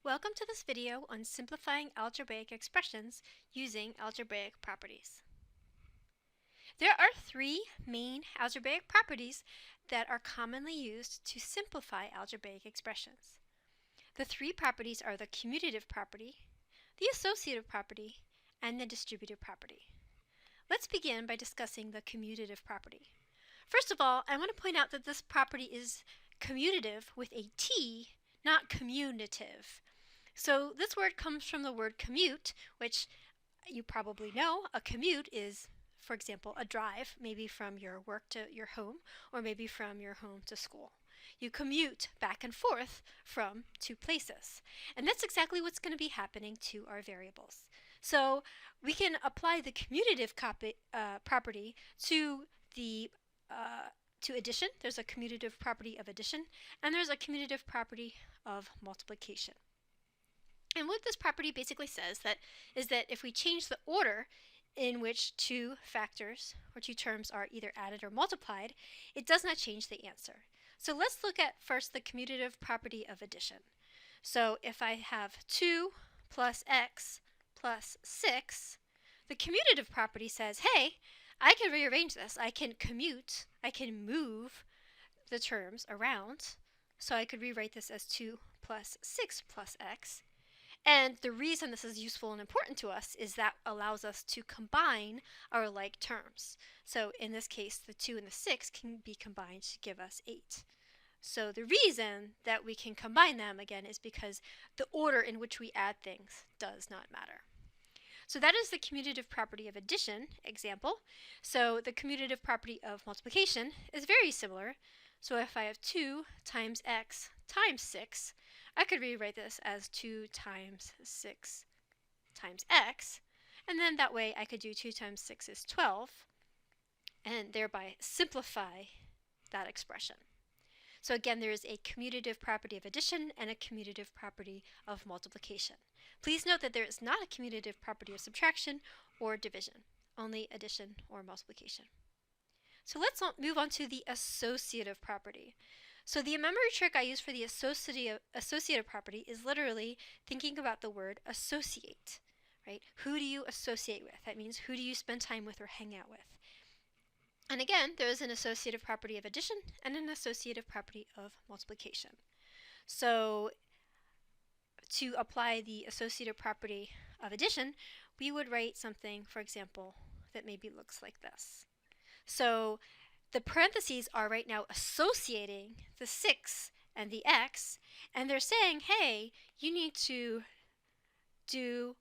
Welcome to this video on simplifying algebraic expressions using algebraic properties. There are three main algebraic properties that are commonly used to simplify algebraic expressions. The three properties are the commutative property, the associative property, and the distributive property. Let's begin by discussing the commutative property. First of all, I want to point out that this property is commutative with a T, not commutative. So this word comes from the word commute, which you probably know. A commute is, for example, a drive, maybe from your work to your home, or maybe from your home to school. You commute back and forth from two places. And that's exactly what's going to be happening to our variables. So we can apply the commutative property to addition. There's a commutative property of addition, and there's a commutative property of multiplication. And what this property basically says is that if we change the order in which two factors or two terms are either added or multiplied, it does not change the answer. So let's look at first the commutative property of addition. So if I have 2 plus x plus 6, the commutative property says, hey, I can rearrange this. I can commute. I can move the terms around. So I could rewrite this as 2 plus 6 plus x. And the reason this is useful and important to us is that allows us to combine our like terms. So in this case, the 2 and the 6 can be combined to give us 8. So the reason that we can combine them, again, is because the order in which we add things does not matter. So that is the commutative property of addition example. So the commutative property of multiplication is very similar. So if I have 2 times x times 6, I could rewrite this as 2 times 6 times x, and then that way I could do 2 times 6 is 12, and thereby simplify that expression. So again, there is a commutative property of addition and a commutative property of multiplication. Please note that there is not a commutative property of subtraction or division, only addition or multiplication. So let's move on to the associative property. So the memory trick I use for the associative property is literally thinking about the word associate, right? Who do you associate with? That means who do you spend time with or hang out with? And again, there is an associative property of addition and an associative property of multiplication. So to apply the associative property of addition, we would write something, for example, that maybe looks like this. So the parentheses are right now associating the 6 and the x, and they're saying, hey, you need to do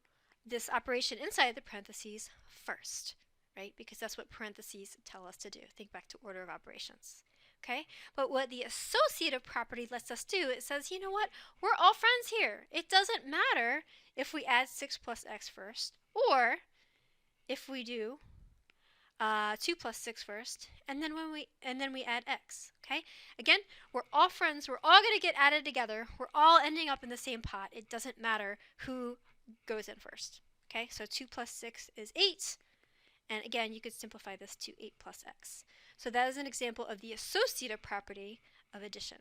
this operation inside the parentheses first, right? Because that's what parentheses tell us to do. Think back to order of operations. Okay? But what the associative property lets us do, it says, you know what? We're all friends here. It doesn't matter if we add 6 plus x first, or if we do 2 plus 6 first, and then we add x. Okay? Again, we're all friends. We're all going to get added together. We're all ending up in the same pot. It doesn't matter who goes in first. Okay? So 2 plus 6 is 8. And again, you could simplify this to 8 plus x. So that is an example of the associative property of addition.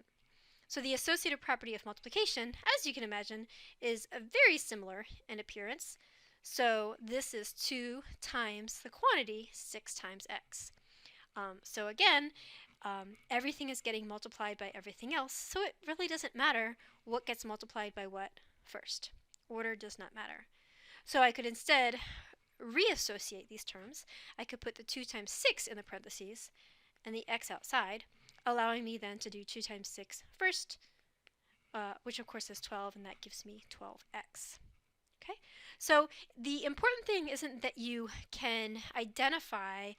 So the associative property of multiplication, as you can imagine, is very similar in appearance. So this is 2 times the quantity, 6 times x. So again, everything is getting multiplied by everything else, so it really doesn't matter what gets multiplied by what first. Order does not matter. So I could instead reassociate these terms. I could put the 2 times 6 in the parentheses and the x outside, allowing me then to do 2 times 6 first, which of course is 12, and that gives me 12x. Okay? So the important thing isn't that you can identify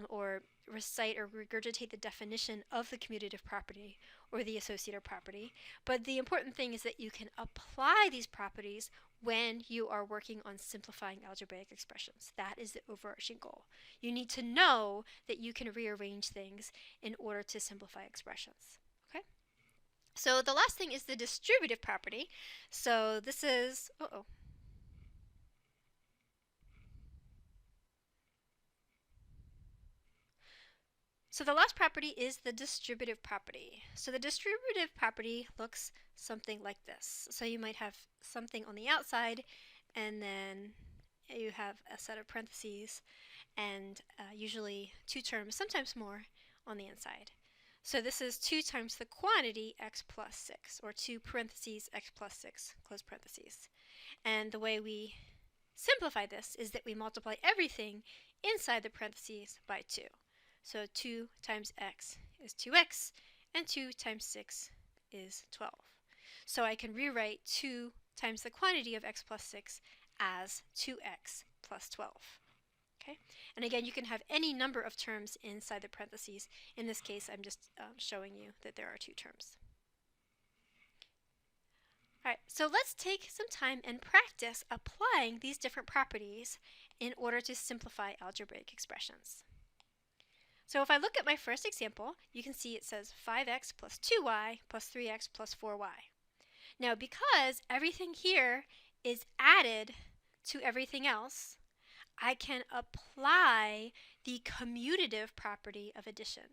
or recite or regurgitate the definition of the commutative property or the associative property, but the important thing is that you can apply these properties when you are working on simplifying algebraic expressions. That is the overarching goal. You need to know that you can rearrange things in order to simplify expressions. Okay? So the last thing is the distributive property. So this is, So the last property is the distributive property. So the distributive property looks something like this. So you might have something on the outside, and then you have a set of parentheses, and usually two terms, sometimes more, on the inside. So this is 2 times the quantity x plus 6, or 2 parentheses x plus 6, close parentheses. And the way we simplify this is that we multiply everything inside the parentheses by 2. So 2 times x is 2x, and 2 times 6 is 12. So I can rewrite 2 times the quantity of x plus 6 as 2x plus 12. Okay? And again, you can have any number of terms inside the parentheses. In this case, I'm just showing you that there are 2 terms. All right, so let's take some time and practice applying these different properties in order to simplify algebraic expressions. So if I look at my first example, you can see it says 5x plus 2y plus 3x plus 4y. Now, because everything here is added to everything else, I can apply the commutative property of addition.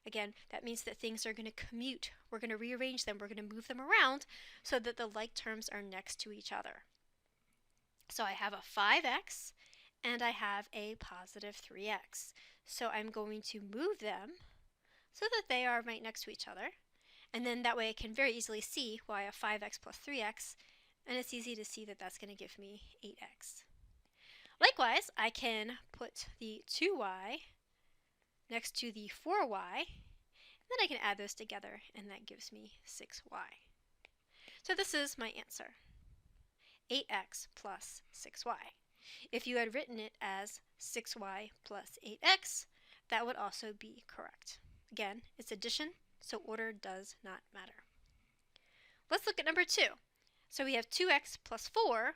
Again, that means that things are going to commute. We're going to rearrange them. We're going to move them around so that the like terms are next to each other. So I have a 5x and I have a positive 3x. So I'm going to move them so that they are right next to each other. And then that way I can very easily see why a 5x plus 3x, and it's easy to see that that's going to give me 8x. Likewise, I can put the 2y next to the 4y, and then I can add those together, and that gives me 6y. So this is my answer, 8x plus 6y. If you had written it as 6y plus 8x, that would also be correct. Again, it's addition, so order does not matter. Let's look at number 2. So we have 2x plus 4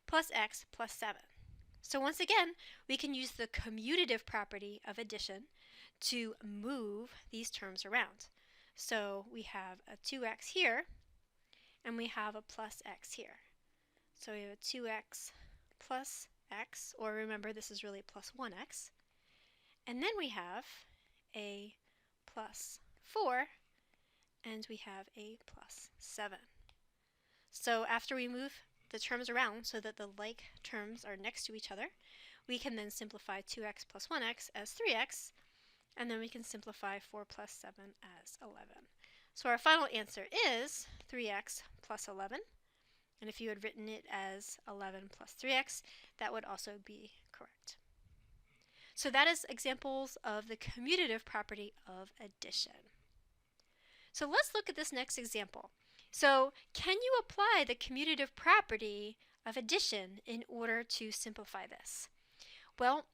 plus x plus 7. So once again, we can use the commutative property of addition to move these terms around. So we have a 2x here, and we have a plus x here. So we have a 2x plus x, or remember this is really plus 1x. And then we have a plus 4, and we have a plus 7. So after we move the terms around so that the like terms are next to each other, we can then simplify 2x plus 1x as 3x, and then we can simplify 4 plus 7 as 11. So our final answer is 3x plus 11, and if you had written it as 11 plus 3x, that would also be correct. So that is examples of the commutative property of addition. So let's look at this next example. So can you apply the commutative property of addition in order to simplify this? Well,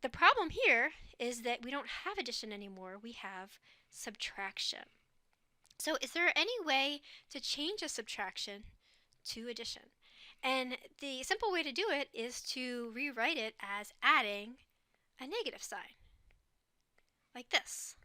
the problem here is that we don't have addition anymore, we have subtraction. So is there any way to change a subtraction to addition? And the simple way to do it is to rewrite it as adding a negative sign, like this.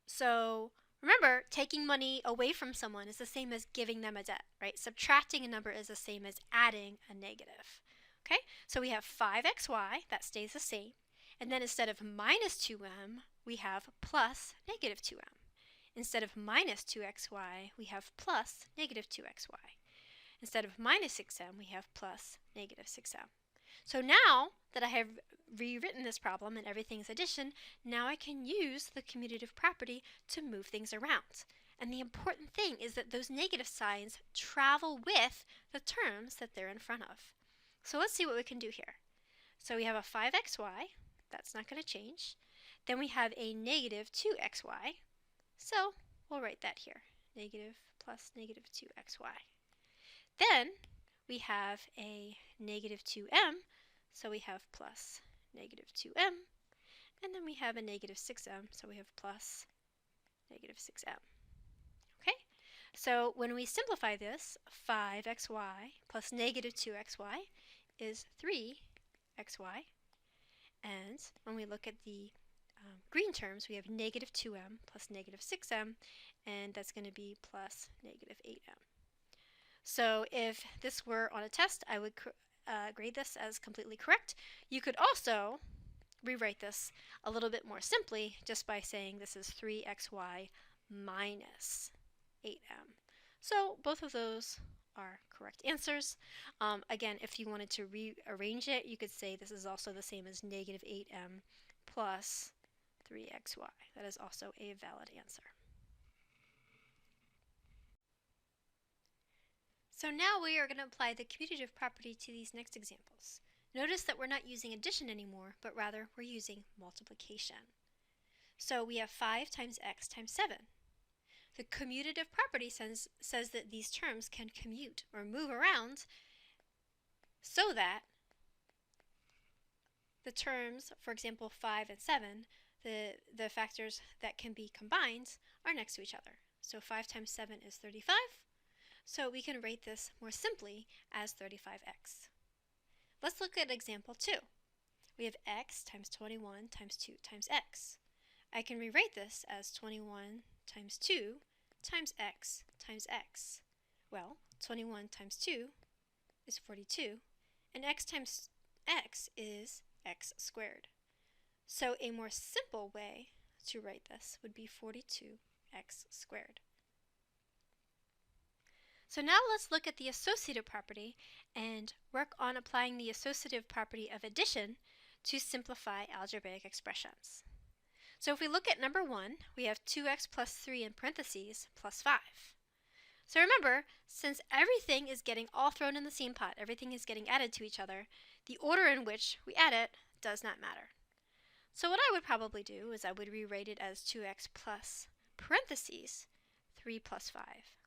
So remember, taking money away from someone is the same as giving them a debt, right? Subtracting a number is the same as adding a negative. Okay, so we have 5xy, that stays the same. And then instead of minus 2m, we have plus negative 2m. Instead of minus 2xy, we have plus negative 2xy. Instead of minus 6m, we have plus negative 6m. So now that I have rewritten this problem and everything's addition, now I can use the commutative property to move things around. And the important thing is that those negative signs travel with the terms that they're in front of. So let's see what we can do here. So we have a 5xy, that's not going to change. Then we have a negative 2xy, so we'll write that here, negative plus negative 2xy. Then we have a negative 2m, so we have plus negative 2m, and then we have a negative 6m, so we have plus negative 6m. Okay, so when we simplify this, 5xy plus negative 2xy is 3xy, and when we look at the green terms, we have negative 2m plus negative 6m, and that's going to be plus negative 8m. So if this were on a test, I would grade this as completely correct. You could also rewrite this a little bit more simply just by saying this is 3xy minus 8m. So both of those are correct answers. Again, if you wanted to rearrange it, you could say this is also the same as negative 8m plus 3xy. That is also a valid answer. So now we are going to apply the commutative property to these next examples. Notice that we're not using addition anymore, but rather we're using multiplication. So we have 5 times x times 7. The commutative property says that these terms can commute or move around so that the terms, for example 5 and 7, the factors that can be combined are next to each other. So 5 times 7 is 35. So we can write this more simply as 35x. Let's look at example 2. We have x times 21 times 2 times x. I can rewrite this as 21 times 2 times x times x. Well, 21 times 2 is 42, and x times x is x squared. So a more simple way to write this would be 42x squared. So now let's look at the associative property and work on applying the associative property of addition to simplify algebraic expressions. So if we look at number 1, we have 2x plus 3 in parentheses plus 5. So remember, since everything is getting all thrown in the same pot, everything is getting added to each other, the order in which we add it does not matter. So what I would probably do is I would rewrite it as 2x plus parentheses 3 plus 5.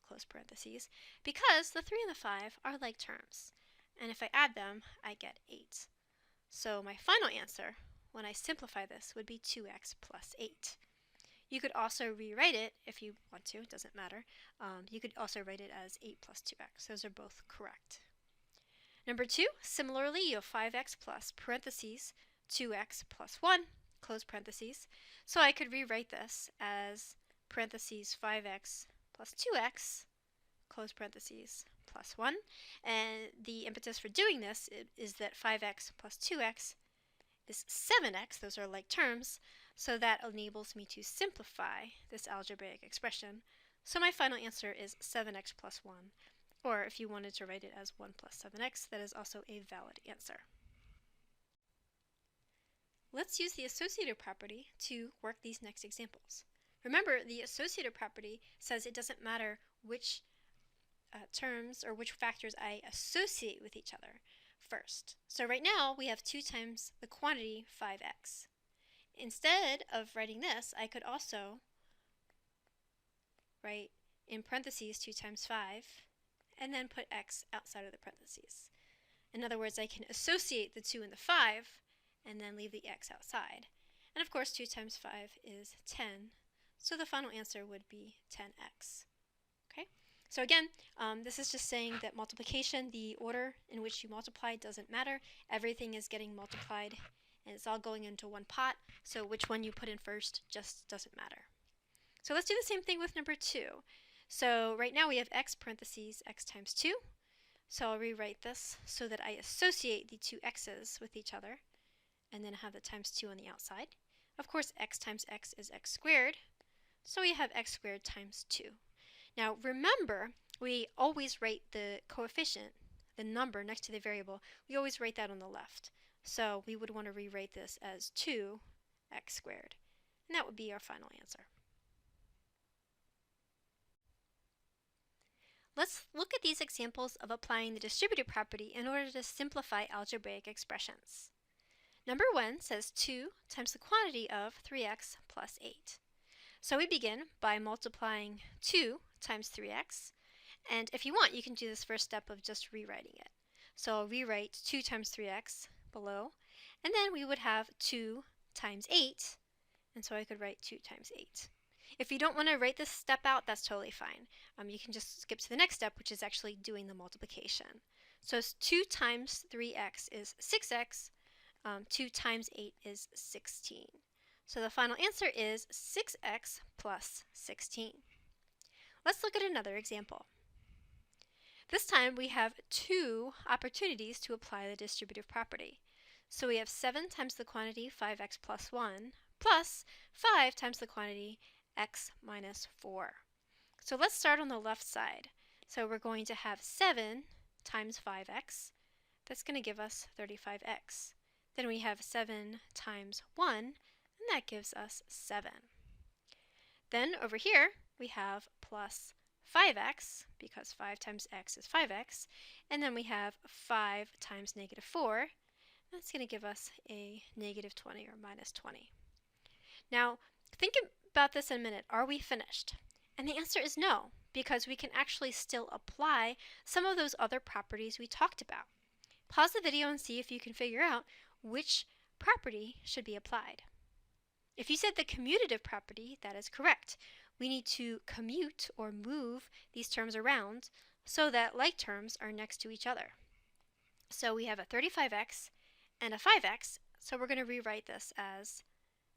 Close parentheses, because the 3 and the 5 are like terms, and if I add them, I get 8. So my final answer, when I simplify this, would be 2x plus 8. You could also rewrite it if you want to, it doesn't matter. You could also write it as 8 plus 2x. Those are both correct. Number 2, similarly, you have 5x plus parentheses 2x plus 1, close parentheses. So I could rewrite this as parentheses 5x plus 2x, close parentheses, plus 1. And the impetus for doing this is that 5x plus 2x is 7x, those are like terms, so that enables me to simplify this algebraic expression. So my final answer is 7x plus 1, or if you wanted to write it as 1 plus 7x, that is also a valid answer. Let's use the associative property to work these next examples. Remember, the associative property says it doesn't matter which terms or which factors I associate with each other first. So right now we have 2 times the quantity 5x. Instead of writing this, I could also write in parentheses 2 times 5 and then put x outside of the parentheses. In other words, I can associate the 2 and the 5 and then leave the x outside. And of course 2 times 5 is 10. So the final answer would be 10x. Okay? So again, this is just saying that multiplication, the order in which you multiply doesn't matter. Everything is getting multiplied and it's all going into one pot. So which one you put in first just doesn't matter. So let's do the same thing with number 2. So right now we have x parentheses x times 2. So I'll rewrite this so that I associate the two x's with each other and then have the times 2 on the outside. Of course, x times x is x squared. So we have x squared times 2. Now remember, we always write the coefficient, the number next to the variable, we always write that on the left. So we would want to rewrite this as 2x squared. And that would be our final answer. Let's look at these examples of applying the distributive property in order to simplify algebraic expressions. Number 1 says 2 times the quantity of 3x plus 8. So we begin by multiplying 2 times 3x, and if you want, you can do this first step of just rewriting it. So I'll rewrite 2 times 3x below, and then we would have 2 times 8, and so I could write 2 times 8. If you don't want to write this step out, that's totally fine. You can just skip to the next step, which is actually doing the multiplication. So 2 times 3x is 6x, 2 times 8 is 16. So the final answer is 6x plus 16. Let's look at another example. This time we have 2 opportunities to apply the distributive property. So we have 7 times the quantity 5x plus 1 plus 5 times the quantity x minus 4. So let's start on the left side. So we're going to have 7 times 5x. That's going to give us 35x. Then we have 7 times 1, and that gives us 7. Then over here, we have plus 5x, because 5 times x is 5x, and then we have 5 times negative 4. That's going to give us a negative 20 or minus 20. Now, think about this in a minute. Are we finished? And the answer is no, because we can actually still apply some of those other properties we talked about. Pause the video and see if you can figure out which property should be applied. If you said the commutative property, that is correct. We need to commute or move these terms around so that like terms are next to each other. So we have a 35x and a 5x, so we're going to rewrite this as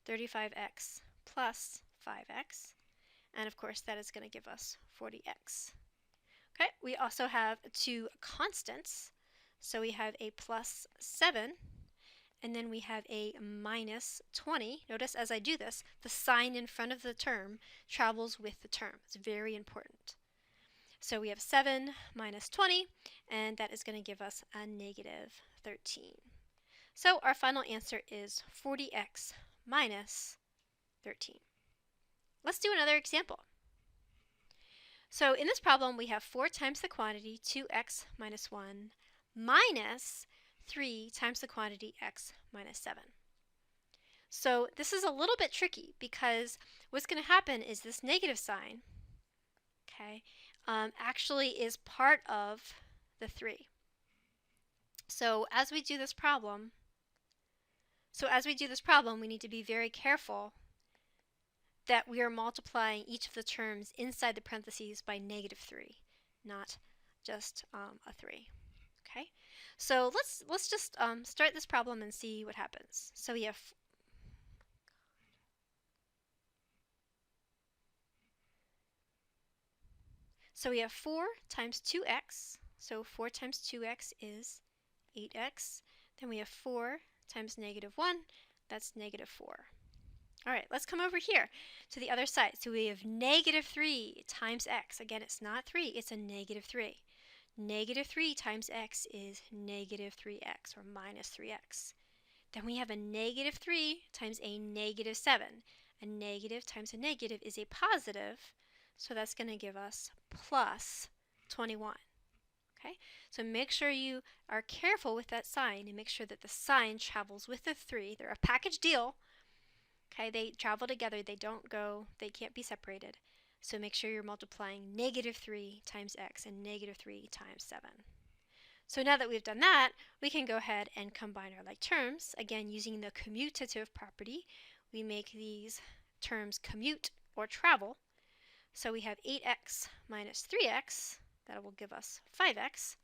35x plus 5x, and of course that is going to give us 40x. Okay, we also have two constants, so we have a plus 7, and then we have a minus 20. Notice as I do this, the sign in front of the term travels with the term. It's very important. So we have 7 minus 20, and that is going to give us a negative 13. So our final answer is 40x minus 13. Let's do another example. So in this problem, we have 4 times the quantity 2x minus 1 minus 3 times the quantity x minus 7. So this is a little bit tricky because what's going to happen is this negative sign, okay, actually is part of the 3. So as we do this problem, we need to be very careful that we are multiplying each of the terms inside the parentheses by negative 3, not just a 3. Okay, so let's just start this problem and see what happens. So we have So we have 4 times 2x, so 4 times 2x is 8x. Then we have 4 times negative 1, that's negative 4. All right, let's come over here to the other side. So we have negative 3 times x. Again, it's not 3, it's a negative 3. Negative 3 times x is negative 3x, or minus 3x. Then we have a negative 3 times a negative 7. A negative times a negative is a positive, so that's going to give us plus 21. Okay, so make sure you are careful with that sign and make sure that the sign travels with the 3. They're a package deal. Okay, they travel together, they can't be separated. So make sure you're multiplying negative 3 times x and negative 3 times 7. So now that we've done that, we can go ahead and combine our like terms. Again, using the commutative property, we make these terms commute or travel. So we have 8x minus 3x, that will give us 5x.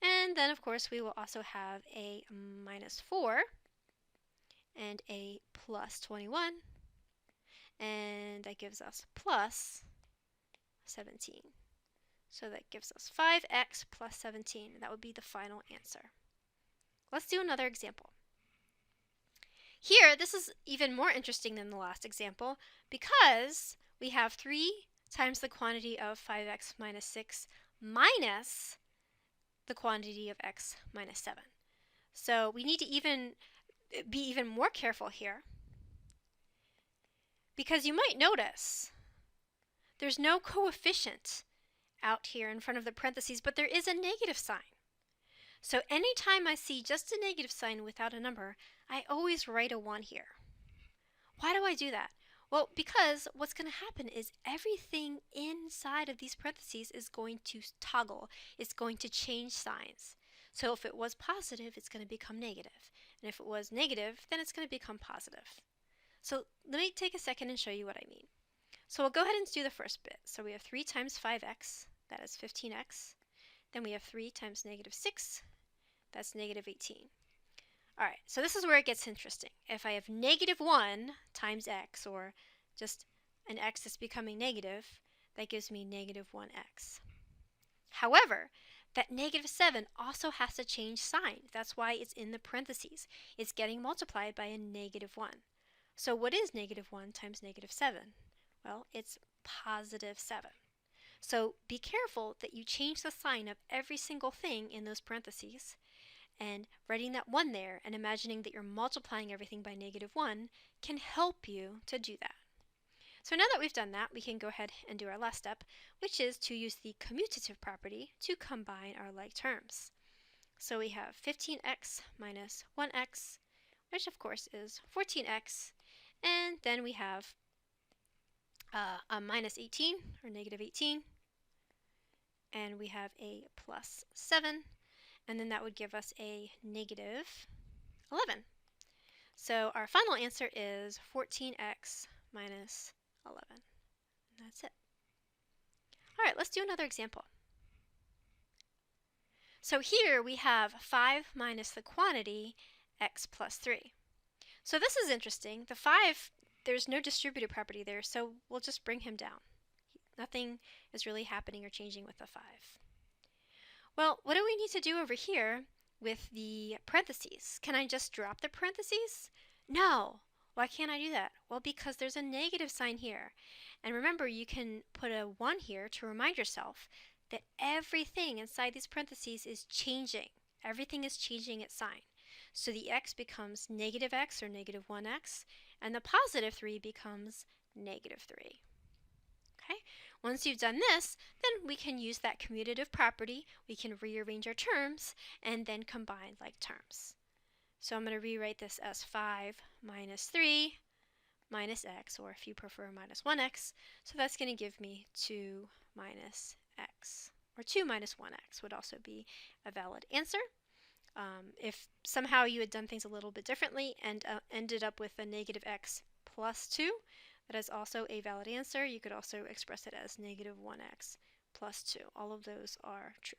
And then of course we will also have a minus 4 and a plus 21, and that gives us plus 17. So that gives us 5x plus 17, and that would be the final answer. Let's do another example. Here, this is even more interesting than the last example because we have 3 times the quantity of 5x minus 6 minus the quantity of x minus 7. So we need to be even more careful here, because you might notice there's no coefficient out here in front of the parentheses, but there is a negative sign. So anytime I see just a negative sign without a number, I always write a 1 here. Why do I do that? Well, because what's going to happen is everything inside of these parentheses is going to toggle. It's going to change signs. So if it was positive, it's going to become negative. And if it was negative, then it's going to become positive. So let me take a second and show you what I mean. So we'll go ahead and do the first bit. So we have 3 times 5x, that is 15x. Then we have 3 times negative 6, that's negative 18. All right, so this is where it gets interesting. If I have negative 1 times x, or just an x that's becoming negative, that gives me negative 1x. However, that negative 7 also has to change sign. That's why it's in the parentheses. It's getting multiplied by a negative 1. So what is negative 1 times negative 7? Well, it's positive 7. So be careful that you change the sign of every single thing in those parentheses, and writing that 1 there and imagining that you're multiplying everything by negative 1 can help you to do that. So now that we've done that, we can go ahead and do our last step, which is to use the commutative property to combine our like terms. So we have 15x minus 1x, which of course is 14x, and then we have a minus 18, or negative 18, and we have a plus 7, and then that would give us a negative 11. So our final answer is 14x minus 11. And that's it. All right, let's do another example. So here we have 5 minus the quantity x plus 3. So this is interesting. The 5, there's no distributive property there, so we'll just bring him down. Nothing is really happening or changing with the 5. Well, what do we need to do over here with the parentheses? Can I just drop the parentheses? No. Why can't I do that? Well, because there's a negative sign here. And remember, you can put a 1 here to remind yourself that everything inside these parentheses is changing. Everything is changing its sign. So the x becomes negative x, or negative 1x, and the positive 3 becomes negative 3. Okay? Once you've done this, then we can use that commutative property. We can rearrange our terms and then combine like terms. So I'm going to rewrite this as 5 minus 3 minus x, or if you prefer minus 1x. So that's going to give me 2 minus x, or 2 minus 1x would also be a valid answer. If somehow you had done things a little bit differently and ended up with a negative x plus 2, that is also a valid answer. You could also express it as negative 1x plus 2. All of those are true.